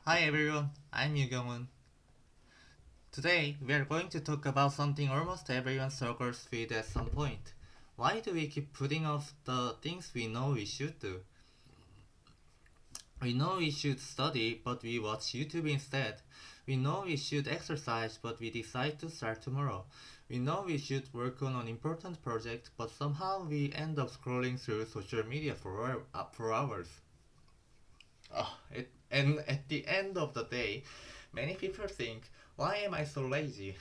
Hi everyone, I'm Yu Today we are going to talk about something almost everyone struggles with at some point. Why do we keep putting off the things we know we should do? We know we should study, but we watch YouTube instead. We know we should exercise, but we decide to start tomorrow. We know we should work on an important project, but somehow we end up scrolling through social media for hours. And at the end of the day, many people think, why am I so lazy?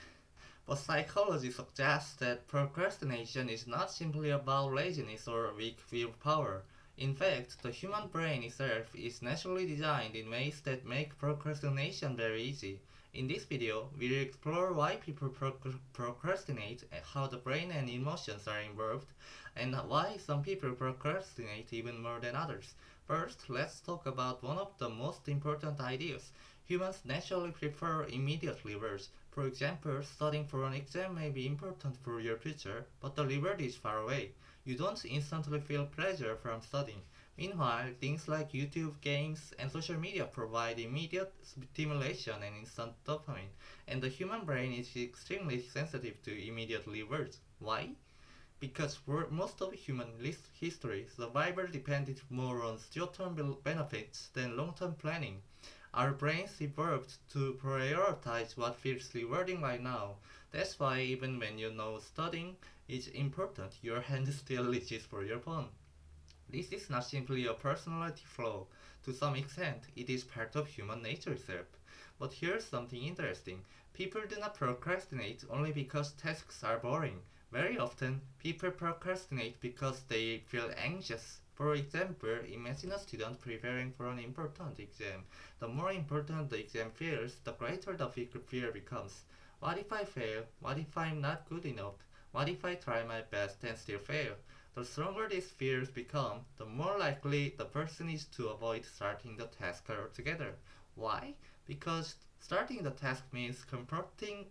But psychology suggests that procrastination is not simply about laziness or weak willpower. In fact, the human brain itself is naturally designed in ways that make procrastination very easy. In this video, we'll explore why people procrastinate, how the brain and emotions are involved, and why some people procrastinate even more than others. First, let's talk about one of the most important ideas. Humans naturally prefer immediate rewards. For example, studying for an exam may be important for your future, but the reward is far away. You don't instantly feel pleasure from studying. Meanwhile, things like YouTube, games, and social media provide immediate stimulation and instant dopamine, and the human brain is extremely sensitive to immediate rewards. Why? Because for most of human history, survival depended more on short-term benefits than long-term planning. Our brains evolved to prioritize what feels rewarding right now. That's why even when you know studying is important, your hand still reaches for your phone. This is not simply a personality flaw. To some extent, it is part of human nature itself. But here's something interesting. People do not procrastinate only because tasks are boring. Very often, people procrastinate because they feel anxious. For example, imagine a student preparing for an important exam. The more important the exam feels, the greater the fear becomes. What if I fail? What if I'm not good enough? What if I try my best and still fail? The stronger these fears become, the more likely the person is to avoid starting the task altogether. Why? Because starting the task means confronting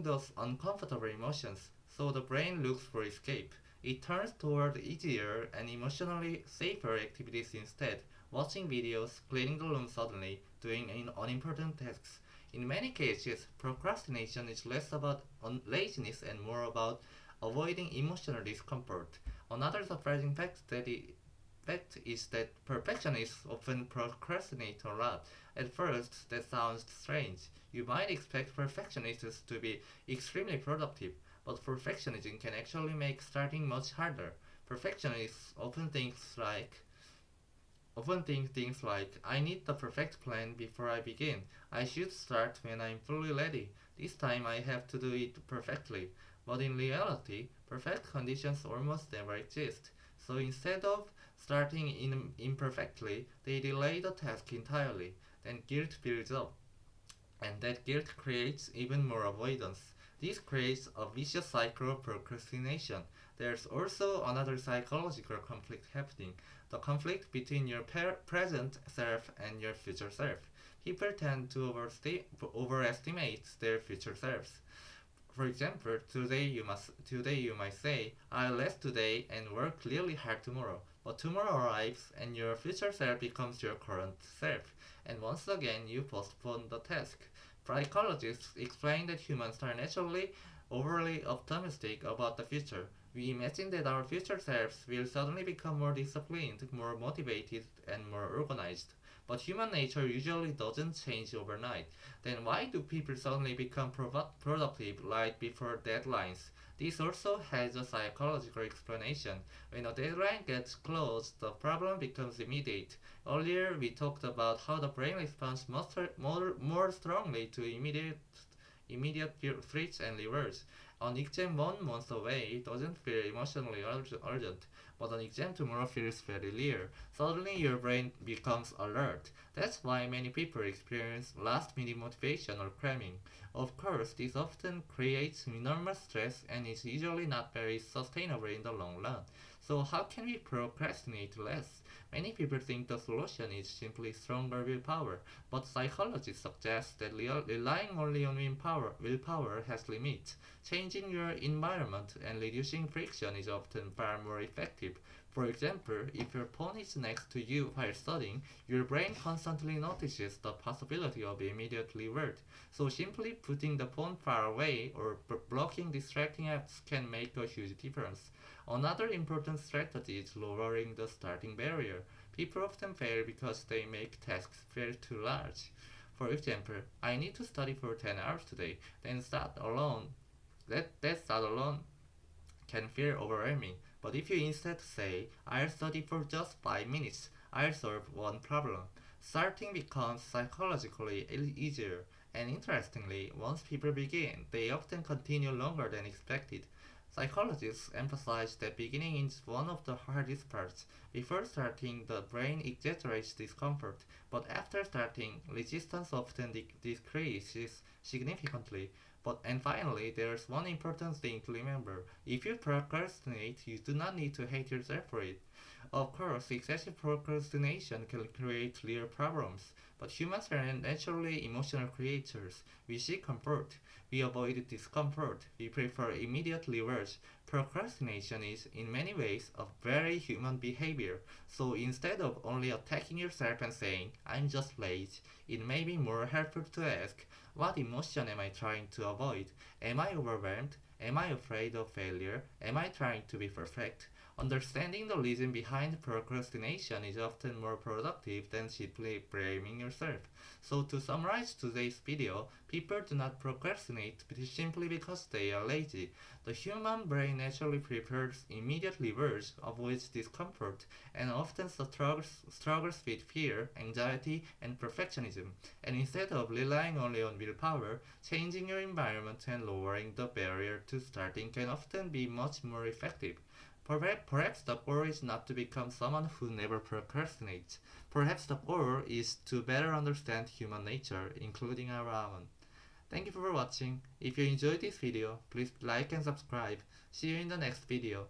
those uncomfortable emotions, so the brain looks for escape. It turns toward easier and emotionally safer activities instead, watching videos, cleaning the room suddenly, doing unimportant tasks. In many cases, procrastination is less about laziness and more about avoiding emotional discomfort. Another surprising fact is that perfectionists often procrastinate a lot. At first, that sounds strange. You might expect perfectionists to be extremely productive, but perfectionism can actually make starting much harder. Perfectionists often think things like, I need the perfect plan before I begin. I should start when I'm fully ready. This time I have to do it perfectly. But in reality, perfect conditions almost never exist. So instead of starting imperfectly, they delay the task entirely. Then guilt builds up, and that guilt creates even more avoidance. This creates a vicious cycle of procrastination. There's also another psychological conflict happening, the conflict between your present self and your future self. People tend to overestimate their future selves. For example, today you might say, I'll rest today and work really hard tomorrow. But tomorrow arrives and your future self becomes your current self, and once again you postpone the task. Psychologists explain that humans are naturally overly optimistic about the future. We imagine that our future selves will suddenly become more disciplined, more motivated, and more organized. But human nature usually doesn't change overnight. Then why do people suddenly become productive right before deadlines? This also has a psychological explanation. When a deadline gets close, the problem becomes immediate. Earlier, we talked about how the brain responds more strongly to immediate threats and rewards. An exam 1 month away doesn't feel emotionally urgent, but an exam tomorrow feels very near. Suddenly, your brain becomes alert. That's why many people experience last minute motivation or cramming. Of course, this often creates enormous stress and is usually not very sustainable in the long run. So, how can we procrastinate less? Many people think the solution is simply stronger willpower, but psychology suggests that relying only on willpower has limits. Changing your environment and reducing friction is often far more effective. For example, if your phone is next to you while studying, your brain constantly notices the possibility of immediate reward. So simply putting the phone far away or blocking distracting apps can make a huge difference. Another important strategy is lowering the starting barrier. People often fail because they make tasks feel too large. For example, I need to study for 10 hours today, then start alone. That start alone can feel overwhelming. But if you instead say, I'll study for just 5 minutes, I'll solve one problem, starting becomes psychologically easier. And interestingly, once people begin, they often continue longer than expected. Psychologists emphasize that beginning is one of the hardest parts. Before starting, the brain exaggerates discomfort, but after starting, resistance often decreases significantly. And finally, there's one important thing to remember. If you procrastinate, you do not need to hate yourself for it. Of course, excessive procrastination can create real problems, but humans are naturally emotional creatures. We seek comfort, we avoid discomfort, we prefer immediate rewards. Procrastination is, in many ways, a very human behavior. So instead of only attacking yourself and saying, I'm just lazy, it may be more helpful to ask, what emotion am I trying to avoid? Am I overwhelmed? Am I afraid of failure? Am I trying to be perfect? Understanding the reason behind procrastination is often more productive than simply blaming yourself. So to summarize today's video, people do not procrastinate simply because they are lazy. The human brain naturally prefers immediate rewards, avoids discomfort, and often struggles with fear, anxiety, and perfectionism. And instead of relying only on willpower, changing your environment and lowering the barrier to starting can often be much more effective. Perhaps the goal is not to become someone who never procrastinates. Perhaps the goal is to better understand human nature, including our own. Thank you for watching. If you enjoyed this video, please like and subscribe. See you in the next video.